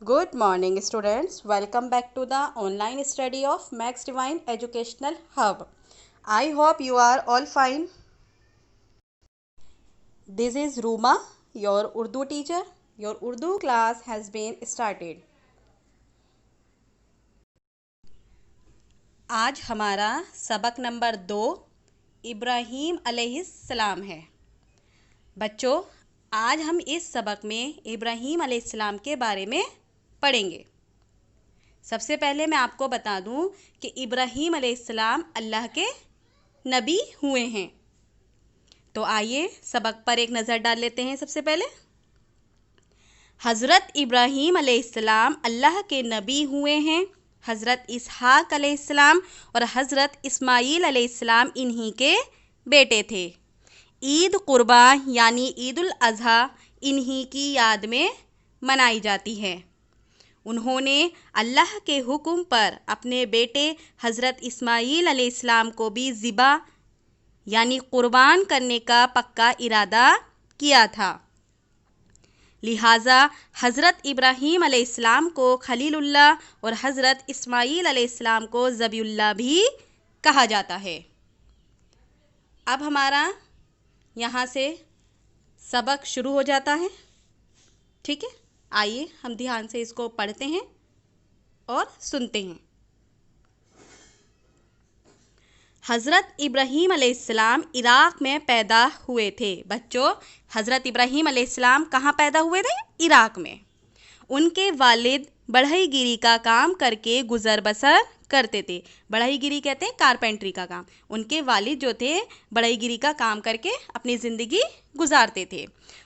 Good morning, students. Welcome back to the online study of Max Divine Educational Hub. I hope you are all fine. This is Ruma, your Urdu teacher. Your Urdu class has been started. आज हमारा सबक number 2 Ibrahim अलैहिस्सलाम है। बच्चों, आज हम इस सबक में इब्राहीम अलैहिस्सलाम के बारे में पढ़ेंगे। सबसे पहले मैं आपको बता दूं कि इब्राहीम अलैहिस्सलाम अल्लाह के नबी हुए हैं। तो आइए सबक पर एक नज़र डाल लेते हैं। सबसे पहले हज़रत इब्राहीम अलैहिस्सलाम अल्लाह के नबी हुए हैं। हज़रत इसहाक अलैहिस्सलाम और हज़रत इस्माईल अलैहिस्सलाम इन्हीं के बेटे थे। ईद कुर्बान यानी ईद उल अज़हा इन्हीं की याद में मनाई जाती है। उन्होंने अल्लाह के हुक्म पर अपने बेटे हज़रत इस्माईल अलैहिस्सलाम को भी ज़िबा यानी कुर्बान करने का पक्का इरादा किया था। लिहाजा हज़रत इब्राहीम अलैहिस्सलाम को खलीलुल्लाह और हज़रत इस्माईल अलैहिस्सलाम को ज़बीउल्लाह भी कहा जाता है। अब हमारा यहाँ से सबक शुरू हो जाता है। ठीक है, आइए हम ध्यान से इसको पढ़ते हैं और सुनते हैं। हज़रत इब्राहीम अलैहिस्सलाम इराक़ में पैदा हुए थे। बच्चों, हज़रत इब्राहीम अलैहिस्सलाम कहाँ पैदा हुए थे? इराक़ में। उनके वालिद बढ़ईगिरी का काम करके गुज़र बसर करते थे। बढ़ईगिरी कहते हैं कारपेंट्री का काम। उनके वालिद जो थे बढ़ईगिरी का काम करके अपनी ज़िंदगी गुजारते थे।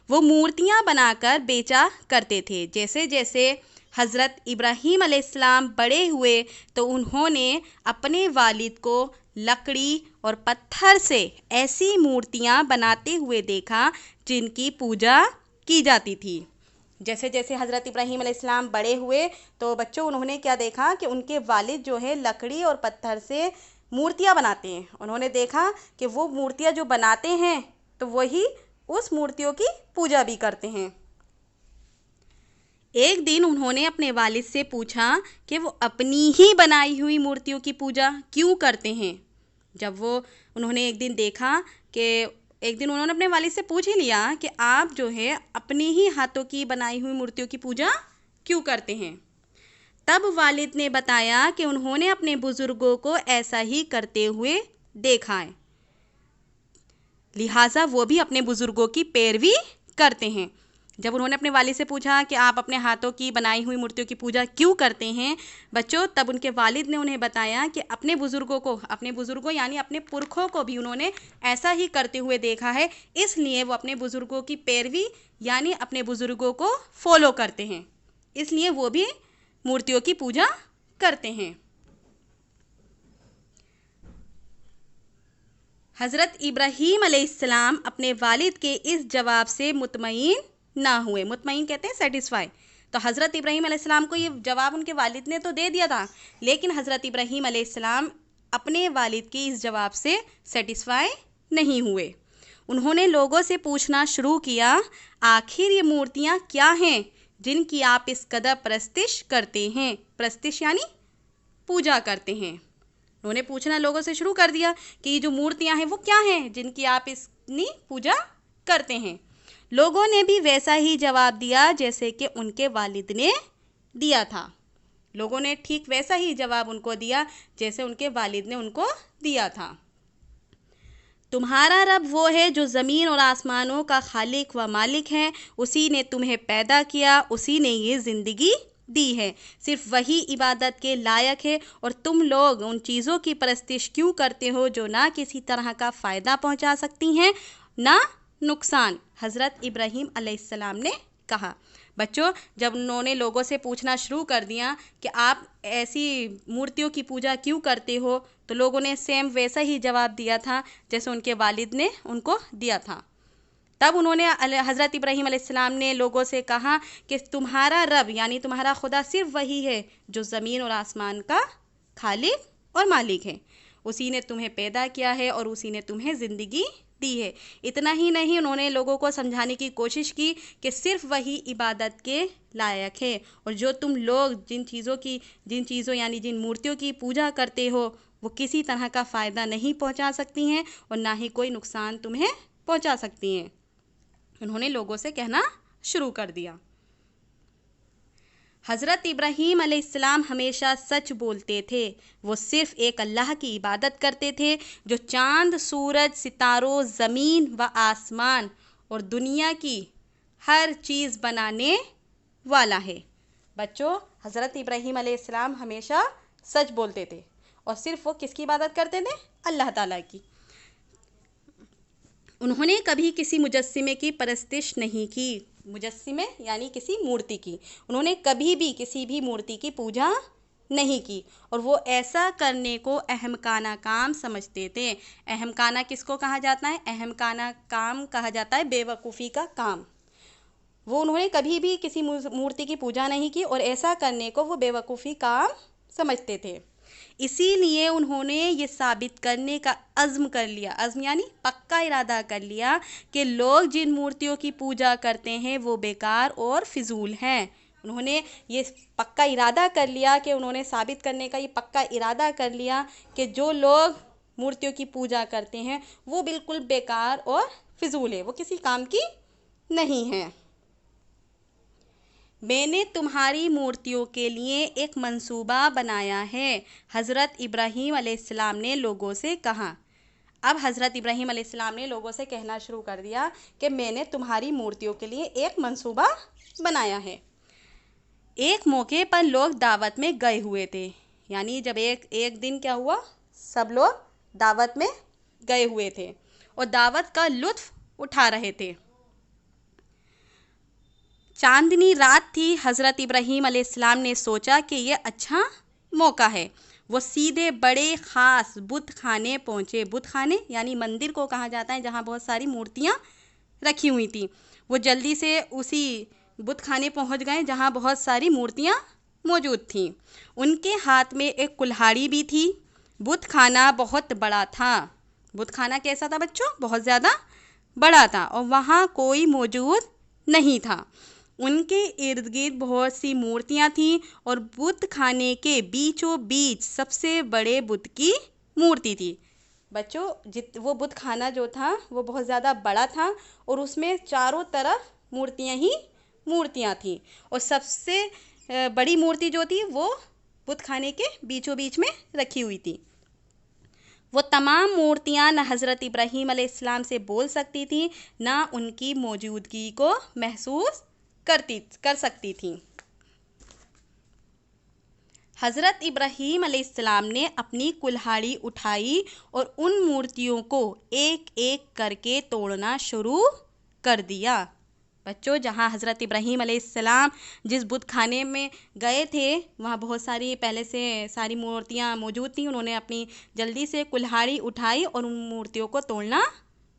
वो मूर्तियाँ बनाकर बेचा करते थे। जैसे जैसे हज़रत इब्राहीम अलैहिस्सलाम बड़े हुए तो उन्होंने अपने वालिद को लकड़ी और पत्थर से ऐसी मूर्तियाँ बनाते हुए देखा जिनकी पूजा की जाती थी। जैसे जैसे हज़रत इब्राहीम अलैहिस्सलाम बड़े हुए तो बच्चों उन्होंने क्या देखा कि उनके वालिद जो है लकड़ी और पत्थर से मूर्तियाँ बनाते हैं। उन्होंने देखा कि वो मूर्तियाँ जो बनाते हैं तो वही उस मूर्तियों की पूजा भी करते हैं। एक दिन उन्होंने अपने वालिद से पूछा कि वो अपनी ही बनाई हुई मूर्तियों की पूजा क्यों करते हैं। जब उन्होंने एक दिन उन्होंने अपने वालिद से पूछ ही लिया कि आप जो है अपने ही हाथों की बनाई हुई मूर्तियों की पूजा क्यों करते हैं। तब वालिद ने बताया कि उन्होंने अपने बुज़ुर्गों को ऐसा ही करते हुए देखा है, लिहाजा वो भी अपने बुज़ुर्गों की पैरवी करते हैं। जब उन्होंने अपने वालिद से पूछा कि आप अपने हाथों की बनाई हुई मूर्तियों की पूजा क्यों करते हैं बच्चों, तब उनके वालिद ने उन्हें बताया कि अपने बुज़ुर्गों यानी अपने पुरखों को भी उन्होंने ऐसा ही करते हुए देखा है, इसलिए वो अपने बुज़ुर्गों की पैरवी यानी अपने बुज़ुर्गों को फॉलो करते हैं, इसलिए वो भी मूर्तियों की पूजा करते हैं। हज़रत इब्राहीम अलैहिस्सलाम अपने वालिद के इस जवाब से मुतमईन ना हुए। मुतमईन कहते हैं सेटिस्फाई। तो हज़रत इब्राहीम अलैहिस्सलाम को ये जवाब उनके वालिद ने तो दे दिया था, लेकिन हज़रत इब्राहीम अलैहिस्सलाम अपने वालिद के इस जवाब से सेटिस्फाई नहीं हुए। उन्होंने लोगों से पूछना शुरू किया, आखिर ये मूर्तियाँ क्या हैं जिनकी आप इस कदर प्रस्तिश करते हैं? प्रस्तिश यानी पूजा करते हैं। उन्होंने पूछना लोगों से शुरू कर दिया कि ये जो मूर्तियाँ हैं वो क्या हैं जिनकी आप इसकी पूजा करते हैं। लोगों ने भी वैसा ही जवाब दिया जैसे कि उनके वालिद ने दिया था। लोगों ने ठीक वैसा ही जवाब उनको दिया जैसे उनके वालिद ने उनको दिया था। तुम्हारा रब वो है जो ज़मीन और आसमानों का खालिक व मालिक है। उसी ने तुम्हें पैदा किया, उसी ने ये ज़िंदगी दी है। सिर्फ वही इबादत के लायक है और तुम लोग उन चीज़ों की परस्तिश क्यों करते हो जो ना किसी तरह का फ़ायदा पहुंचा सकती हैं ना नुकसान। हज़रत इब्राहीम अलैहिस्सलाम ने कहा। बच्चों, जब उन्होंने लोगों से पूछना शुरू कर दिया कि आप ऐसी मूर्तियों की पूजा क्यों करते हो, तो लोगों ने सेम वैसा ही जवाब दिया था जैसे उनके वालिद ने उनको दिया था। तब उन्होंने हज़रत इब्राहीम अलैहिस्सलाम ने लोगों से कहा कि तुम्हारा रब यानी तुम्हारा खुदा सिर्फ वही है जो ज़मीन और आसमान का खालिक और मालिक है। उसी ने तुम्हें पैदा किया है और उसी ने तुम्हें ज़िंदगी दी है। इतना ही नहीं, उन्होंने लोगों को समझाने की कोशिश की कि सिर्फ वही इबादत के लायक है, और जो तुम लोग जिन चीज़ों यानी जिन मूर्तियों की पूजा करते हो वो किसी तरह का फ़ायदा नहीं पहुंचा सकती हैं और ना ही कोई नुकसान तुम्हें पहुंचा सकती हैं। उन्होंने लोगों से कहना शुरू कर दिया। हज़रत इब्राहीम अलैहिस्सलाम हमेशा सच बोलते थे। वो सिर्फ़ एक अल्लाह की इबादत करते थे जो चाँद, सूरज, सितारों, ज़मीन व आसमान और दुनिया की हर चीज़ बनाने वाला है। बच्चों, हज़रत इब्राहीम अलैहिस्सलाम हमेशा सच बोलते थे और सिर्फ़ वो किसकी इबादत करते थे? अल्लाह ताला की। उन्होंने कभी किसी मुजस्सिमे की परस्तिश नहीं की। मुजस्सिमे यानी किसी मूर्ति की। उन्होंने कभी भी किसी भी मूर्ति की पूजा नहीं की और वो ऐसा करने को अहमकाना काम समझते थे। अहमकाना किसको कहा जाता है? अहमकाना काम कहा जाता है बेवकूफ़ी का काम। उन्होंने कभी भी किसी मूर्ति की पूजा नहीं की और ऐसा करने को वो बेवकूफ़ी काम समझते थे। इसीलिए उन्होंने ये साबित करने का अज़्म कर लिया। अज़्म यानी पक्का इरादा कर लिया कि लोग जिन मूर्तियों की पूजा करते हैं वो बेकार और फिजूल हैं। उन्होंने ये पक्का इरादा कर लिया कि उन्होंने साबित करने का ये पक्का इरादा कर लिया कि जो लोग मूर्तियों की पूजा करते हैं वो बिल्कुल बेकार और फिजूल है, वो किसी काम की नहीं है। मैंने तुम्हारी मूर्तियों के लिए एक मंसूबा बनाया है, हज़रत इब्राहीम अलैहिस्सलाम ने लोगों से कहा। अब हज़रत इब्राहीम अलैहिस्सलाम ने लोगों से कहना शुरू कर दिया कि मैंने तुम्हारी मूर्तियों के लिए एक मंसूबा बनाया है। एक मौके पर लोग दावत में गए हुए थे, यानी जब एक दिन क्या हुआ, सब लोग दावत में गए हुए थे और दावत का लुत्फ़ उठा रहे थे। चांदनी रात थी। हज़रत इब्राहीम अलैहिस्सलाम ने सोचा कि यह अच्छा मौका है। वो सीधे बड़े ख़ास बुत खाने पहुँचे। बुत खाने यानी मंदिर को कहा जाता है जहाँ बहुत सारी मूर्तियाँ रखी हुई थी। वो जल्दी से उसी बुत खाने पहुँच गए जहाँ बहुत सारी मूर्तियाँ मौजूद थीं। उनके हाथ में एक कुल्हाड़ी भी थी। बुत खाना बहुत बड़ा था। बुत खाना कैसा था बच्चों? बहुत ज़्यादा बड़ा था और वहाँ कोई मौजूद नहीं था। उनके इर्द गिर्द बहुत सी मूर्तियाँ थीं और बुत खाने के बीचों बीच सबसे बड़े बुत की मूर्ति थी। बच्चों, वो बुत खाना जो था वो बहुत ज़्यादा बड़ा था और उसमें चारों तरफ मूर्तियाँ ही मूर्तियाँ थीं और सबसे बड़ी मूर्ति जो थी वो बुत खाने के बीचों बीच में रखी हुई थी। वो तमाम मूर्तियाँ न हज़रत इब्राहीम अलैहिस्सलाम से बोल सकती थीं, ना उनकी मौजूदगी को महसूस कर सकती थी। हज़रत इब्राहीम अलैहिस्सलाम ने अपनी कुल्हाड़ी उठाई और उन मूर्तियों को एक एक करके तोड़ना शुरू कर दिया। बच्चों, जहाँ हज़रत इब्राहीम अलैहिस्सलाम जिस बुत खाने में गए थे वहाँ बहुत सारी पहले से सारी मूर्तियाँ मौजूद थीं। उन्होंने अपनी जल्दी से कुल्हाड़ी उठाई और उन मूर्तियों को तोड़ना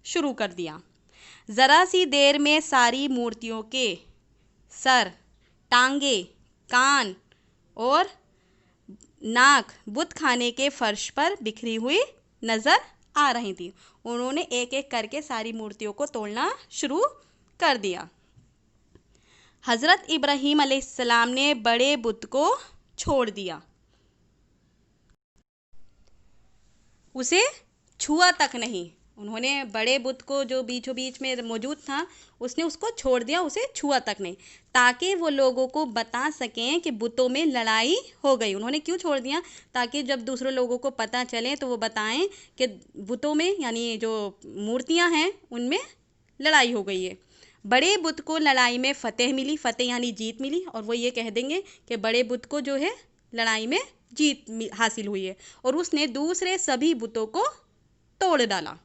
शुरू कर दिया। ज़रा सी देर में सारी मूर्तियों के सर, टांगे, कान और नाक बुत खाने के फर्श पर बिखरी हुई नज़र आ रही थी। उन्होंने एक एक करके सारी मूर्तियों को तोड़ना शुरू कर दिया। हज़रत इब्राहीम अलैहिस्सलाम ने बड़े बुत को छोड़ दिया, उसे छुआ तक नहीं। उन्होंने बड़े बुत को जो बीचों बीच में मौजूद था उसने उसको छोड़ दिया, उसे छुआ तक नहीं, ताकि वो लोगों को बता सकें कि बुतों में लड़ाई हो गई। उन्होंने क्यों छोड़ दिया? ताकि जब दूसरे लोगों को पता चले तो वो बताएं कि बुतों में यानी जो मूर्तियां हैं उनमें लड़ाई हो गई है। बड़े बुत को लड़ाई में फ़तेह मिली। फ़तेह यानी जीत मिली और वो ये कह देंगे कि बड़े बुत को जो है लड़ाई में जीत हासिल हुई है और उसने दूसरे सभी बुतों को तोड़ डाला।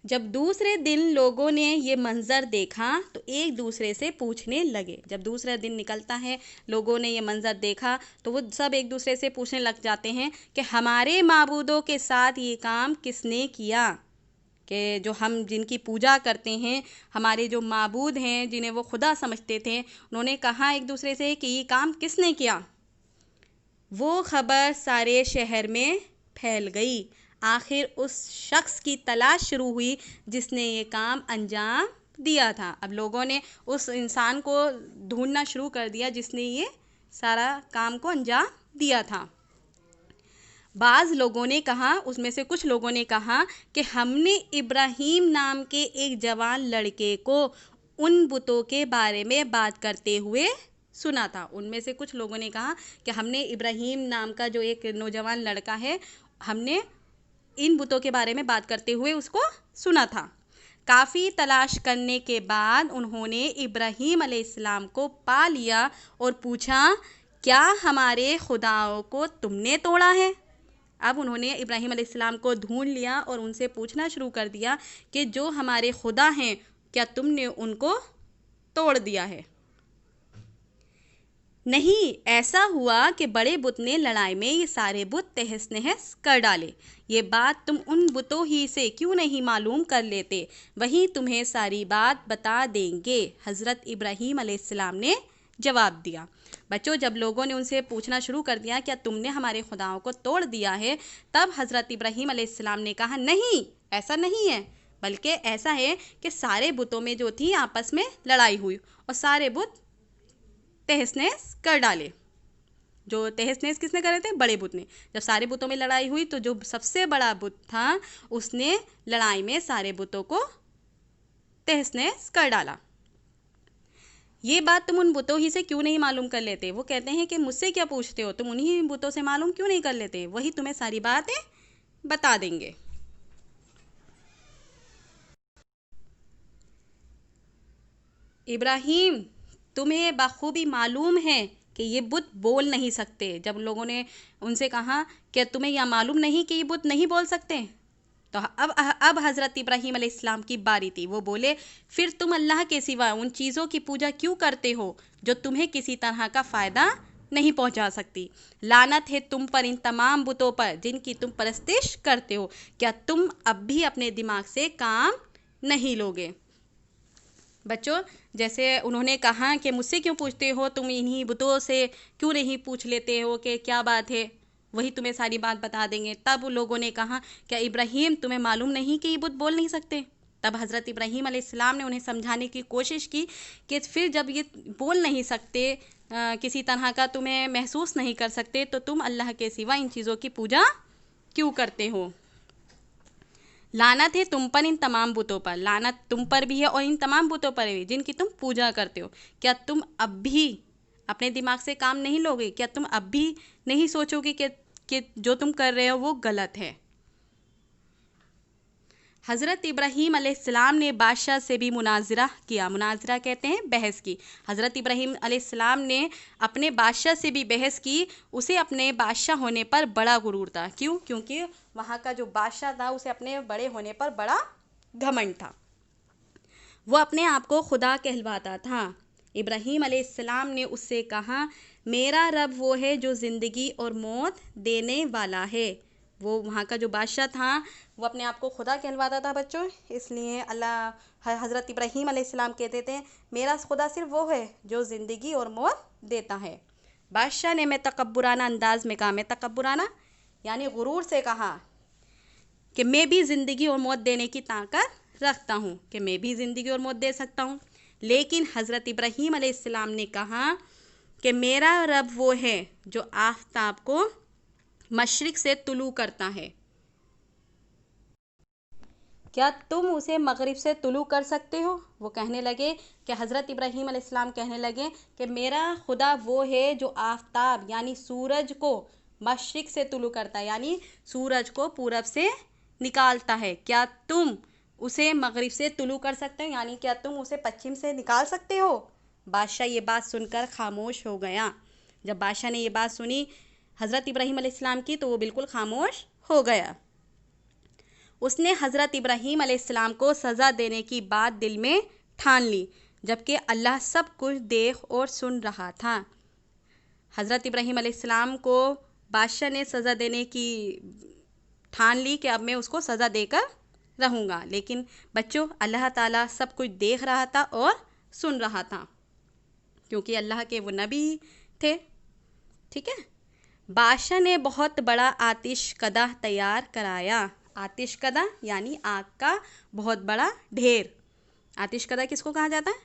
जब दूसरे दिन लोगों ने ये मंज़र देखा तो एक दूसरे से पूछने लगे। जब दूसरा दिन निकलता है, लोगों ने ये मंज़र देखा तो वो सब एक दूसरे से पूछने लग जाते हैं कि हमारे माबूदों के साथ ये काम किसने किया, कि जो हम जिनकी पूजा करते हैं, हमारे जो माबूद हैं जिन्हें वो खुदा समझते थे, उन्होंने कहा एक दूसरे से कि ये काम किसने किया। वो खबर सारे शहर में फैल गई। आखिर उस शख्स की तलाश शुरू हुई जिसने ये काम अंजाम दिया था। अब लोगों ने उस इंसान को ढूंढना शुरू कर दिया जिसने ये सारा काम को अंजाम दिया था। बाज़ लोगों ने कहा, उसमें से कुछ लोगों ने कहा कि हमने इब्राहीम नाम के एक जवान लड़के को उन बुतों के बारे में बात करते हुए सुना था। उनमें से कुछ लोगों ने कहा कि हमने इब्राहीम नाम का जो एक नौजवान लड़का है, हमने इन बुतों के बारे में बात करते हुए उसको सुना था। काफ़ी तलाश करने के बाद उन्होंने इब्राहीम अलैहिस्सलाम को पा लिया और पूछा, क्या हमारे खुदाओं को तुमने तोड़ा है? अब उन्होंने इब्राहीम अलैहिस्सलाम को ढूंढ लिया और उनसे पूछना शुरू कर दिया कि जो हमारे खुदा हैं, क्या तुमने उनको तोड़ दिया है? नहीं, ऐसा हुआ कि बड़े बुत ने लड़ाई में ये सारे बुत तहस नहस कर डाले। ये बात तुम उन बुतों ही से क्यों नहीं मालूम कर लेते? वही तुम्हें सारी बात बता देंगे, हज़रत इब्राहीम अलैहिस्सलाम ने जवाब दिया। बच्चों, जब लोगों ने उनसे पूछना शुरू कर दिया क्या तुमने हमारे खुदाओं को तोड़ दिया है, तब हज़रत इब्राहीम अलैहिस्सलाम ने कहा, नहीं, ऐसा नहीं है, बल्कि ऐसा है कि सारे बुतों में जो थी आपस में लड़ाई हुई और सारे बुत तहस नहस कर डाले। जो तहस नहस किसने करे थे? बड़े बुत ने। जब सारे बुतों में लड़ाई हुई तो जो सबसे बड़ा बुत था उसने लड़ाई में सारे बुतों को तहस नहस कर डाला। ये बात तुम उन बुतों ही से क्यों नहीं मालूम कर लेते? वो कहते हैं कि मुझसे क्या पूछते हो, तुम उन्हीं बुतों से मालूम क्यों नहीं कर लेते? वही तुम्हें सारी बातें बता देंगे। इब्राहीम, तुम्हें बखूबी मालूम है कि ये बुत बोल नहीं सकते। जब लोगों ने उनसे कहा कि तुम्हें यह मालूम नहीं कि ये बुत नहीं बोल सकते, तो अब हज़रत इब्राहीम अलैहिस्सलाम की बारी थी। वो बोले, फिर तुम अल्लाह के सिवा उन चीज़ों की पूजा क्यों करते हो जो तुम्हें किसी तरह का फ़ायदा नहीं पहुंचा सकती? लानत है तुम पर, इन तमाम बुतों पर जिनकी तुम परस्तिश करते हो। क्या तुम अब भी अपने दिमाग से काम नहीं लोगे? बच्चों, जैसे उन्होंने कहा कि मुझसे क्यों पूछते हो, तुम इन्हीं बुतों से क्यों नहीं पूछ लेते हो कि क्या बात है, वही तुम्हें सारी बात बता देंगे। तब लोगों ने कहा, क्या इब्राहीम तुम्हें मालूम नहीं कि ये बुत बोल नहीं सकते? तब हज़रत इब्राहीम अलैहिस्सलाम ने उन्हें समझाने की कोशिश की कि फिर जब ये बोल नहीं सकते, किसी तरह का तुम्हें महसूस नहीं कर सकते, तो तुम अल्लाह के सिवा इन चीज़ों की पूजा क्यों करते हो? लानत है तुम पर, इन तमाम बुतों पर। लानत तुम पर भी है और इन तमाम बुतों पर भी जिनकी तुम पूजा करते हो। क्या तुम अब भी अपने दिमाग से काम नहीं लोगे? क्या तुम अब भी नहीं सोचोगे कि जो तुम कर रहे हो वो गलत है? हज़रत इब्राहीम अलैहिस्सलाम ने बादशाह से भी मुनाजरा किया। मुनाजरा कहते हैं बहस की। हज़रत इब्राहीम अलैहिस्सलाम ने अपने बादशाह से भी बहस की। उसे अपने बादशाह होने पर बड़ा गुरूर था। क्यों? क्योंकि वहाँ का जो बादशाह था उसे अपने बड़े होने पर बड़ा घमंड था। वो अपने आप को खुदा कहलवाता था। इब्राहीम अलैहिस्सलाम ने उससे कहा, मेरा रब वो है जो ज़िंदगी और मौत देने वाला है। वो वहाँ का जो बादशाह था वो अपने आप को खुदा कहलवाता था बच्चों, इसलिए अल्लाह हज़रत इब्राहीम अलैहिस्सलाम कहते थे, मेरा खुदा सिर्फ वो है जो ज़िंदगी और मौत देता है। बादशाह ने मैं तकब्बुराना अंदाज में कहा, मैं तकब्बुराना यानी गुरूर से कहा कि मैं भी ज़िंदगी और मौत देने की ताकत रखता हूँ, कि मैं भी ज़िंदगी और मौत दे सकता हूँ। लेकिन हज़रत इब्राहीम अलैहिस्सलाम ने कहा कि मेरा रब वो है जो आफ़ताब को मशरिक़ से तुलू करता है। क्या तुम उसे मगरिब से तुलू कर सकते हो? वो कहने लगे कि हज़रत इब्राहीम अलैहिस्सलाम कहने लगे कि मेरा खुदा वो है जो आफ़ताब यानी सूरज को मशरिक़ से तुलू करता है, यानी सूरज को पूरब से निकालता है। क्या तुम उसे मगरिब से तुलू कर सकते हो, यानी क्या तुम उसे पश्चिम से निकाल सकते हो? बादशाह ये बात सुनकर खामोश हो गया। जब बादशाह ने ये बात सुनी हज़रत इब्राहीम अलैहिस्सलाम की, तो वो बिल्कुल खामोश हो गया। उसने हज़रत इब्राहीम अलैहिस्सलाम को सज़ा देने की बात दिल में ठान ली, जबकि अल्लाह सब कुछ देख और सुन रहा था। हज़रत इब्राहीम अलैहिस्सलाम को बादशाह ने सज़ा देने की ठान ली कि अब मैं उसको सज़ा देकर रहूँगा। लेकिन बच्चों, अल्लाह ताला सब कुछ देख रहा था और सुन रहा था, क्योंकि अल्लाह के वो नबी थे। ठीक है, बादशाह ने बहुत बड़ा आतिशकदा तैयार कराया। आतिशकदा यानी आग का बहुत बड़ा ढेर। आतिशकदा किसको कहा जाता है?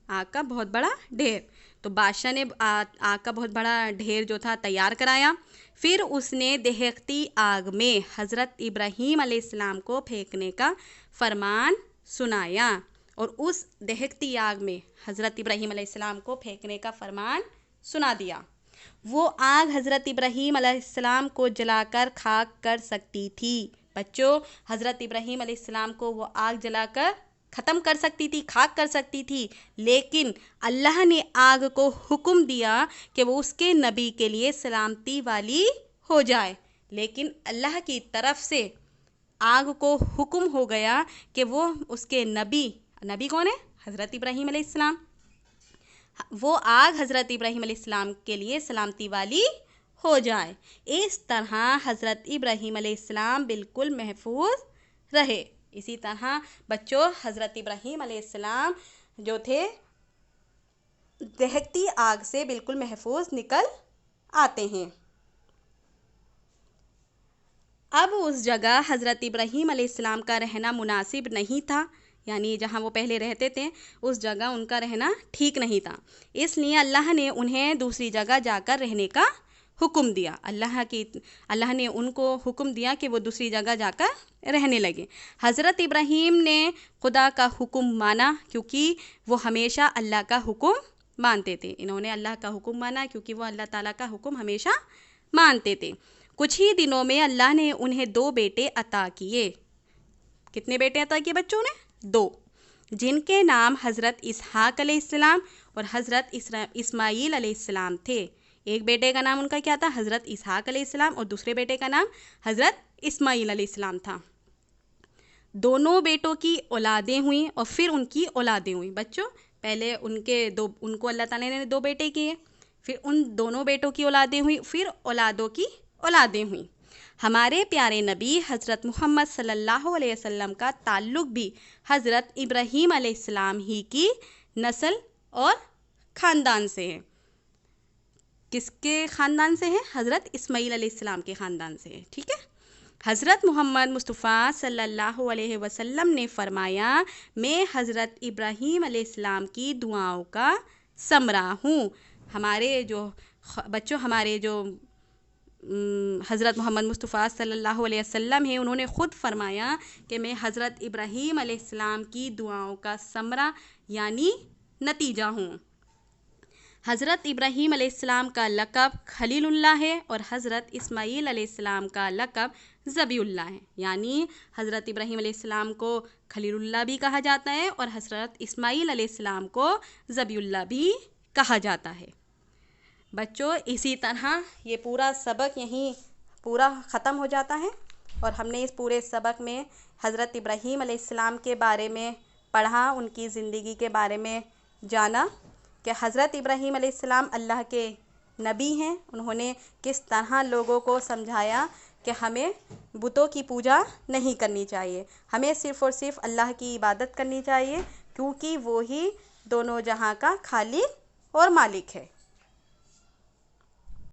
आग का बहुत बड़ा ढेर। तो बादशाह ने आग का बहुत बड़ा ढेर जो था तैयार कराया। फिर उसने दहकती आग में हज़रत इब्राहीम अलैहिस्सलाम को फेंकने का फरमान सुनाया और उस दहकती आग में हज़रत इब्राहीम अलैहिस्सलाम को फेंकने का फरमान सुना दिया। वो आग हज़रत इब्राहीम अलैहिस्सलाम को जलाकर खाक कर सकती थी। बच्चों, हज़रत इब्राहीम अलैहिस्सलाम को वो आग जलाकर ख़त्म कर सकती थी, खाक कर सकती थी, लेकिन अल्लाह ने आग को हुक्म दिया कि वो उसके नबी के लिए सलामती वाली हो जाए। लेकिन अल्लाह की तरफ से आग को हुक्म हो गया कि वो उसके नबी कौन है? हज़रत इब्राहीम अलैहिस्सलाम। वो आग हज़रत इब्राहीम अलैहिस्सलाम के लिए सलामती वाली हो जाए। इस तरह हज़रत इब्राहीम अलैहिस्सलाम बिल्कुल महफूज रहे। इसी तरह बच्चों, हज़रत इब्राहीम अलैहिस्सलाम जो थे दहकती आग से बिल्कुल महफूज निकल आते हैं। अब उस जगह हज़रत इब्राहीम अलैहिस्सलाम का रहना मुनासिब नहीं था, यानी जहाँ वो पहले रहते थे उस जगह उनका रहना ठीक नहीं था। इसलिए अल्लाह ने उन्हें दूसरी जगह जाकर रहने का हुक्म दिया। अल्लाह ने उनको हुक्म दिया कि वो दूसरी जगह जाकर रहने लगे। हज़रत इब्राहीम ने खुदा का हुक्म माना क्योंकि वो हमेशा अल्लाह का हुक्म मानते थे। इन्होंने अल्लाह का हुक्म माना क्योंकि वो अल्लाह ताला का हुक्म हमेशा मानते थे। कुछ ही दिनों में अल्लाह ने उन्हें 2 बेटे अता किए। कितने बेटे अता किए बच्चों ने? 2, जिनके नाम हज़रत इसहाक अलैहिस्सलाम और हज़रत इस्माईल अलैहिस्सलाम थे। एक बेटे का नाम उनका क्या था? हज़रत इसहाक अलैहिस्सलाम, और दूसरे बेटे का नाम हज़रत इस्माईल अलैहिस्सलाम था। दोनों बेटों की औलादें हुई और फिर उनकी औलादें हुई। बच्चों, पहले उनको अल्लाह ताला ने 2 बेटे किए, फिर उन दोनों बेटों की औलादें हुई, फिर औलादों की औलादें हुई। हमारे प्यारे नबी हज़रत मोहम्मद सल्लल्लाहु अलैहि वसल्लम का ताल्लुक़ भी हज़रत इब्राहीम अलैहिस्सलाम ही की नस्ल और ख़ानदान से है। किसके ख़ानदान से है? हज़रत इस्माईल अलैहिस्सलाम के ख़ानदान से है। ठीक है। हज़रत मोहम्मद मुस्तफ़ा सल्लल्लाहु अलैहि वसल्लम ने फ़रमाया, मैं हज़रत इब्राहीम अलैहिस्सलाम की दुआओं का समरा हूँ। हमारे जो हज़रत मोहम्मद मुस्तफ़ा सल्लल्लाहु अलैहि वसल्लम है, उन्होंने ख़ुद फ़रमाया कि मैं हज़रत इब्राहीम अलैहिस्सलाम की दुआओं का समरा यानी नतीजा हूँ। हज़रत इब्राहीम अलैहिस्सलाम का लक़ब खलीलुल्लाह है और हज़रत इस्माईल अलैहिस्सलाम का लक़ब ज़बीउल्लाह है। यानी हज़रत इब्राहीम अलैहिस्सलाम को खलीलुल्लाह भी कहा जाता है और हज़रत इस्माईल अलैहिस्सलाम को ज़बीउल्लाह भी कहा जाता है। बच्चों, इसी तरह ये पूरा सबक यहीं पूरा ख़त्म हो जाता है और हमने इस पूरे सबक में हज़रत इब्राहीम अलैहिस्सलाम के बारे में पढ़ा, उनकी ज़िंदगी के बारे में जाना कि हज़रत इब्राहीम अलैहिस्सलाम अल्लाह के नबी हैं। उन्होंने किस तरह लोगों को समझाया कि हमें बुतों की पूजा नहीं करनी चाहिए, हमें सिर्फ़ और सिर्फ अल्लाह की इबादत करनी चाहिए क्योंकि वो ही दोनों जहां का खालिक और मालिक है।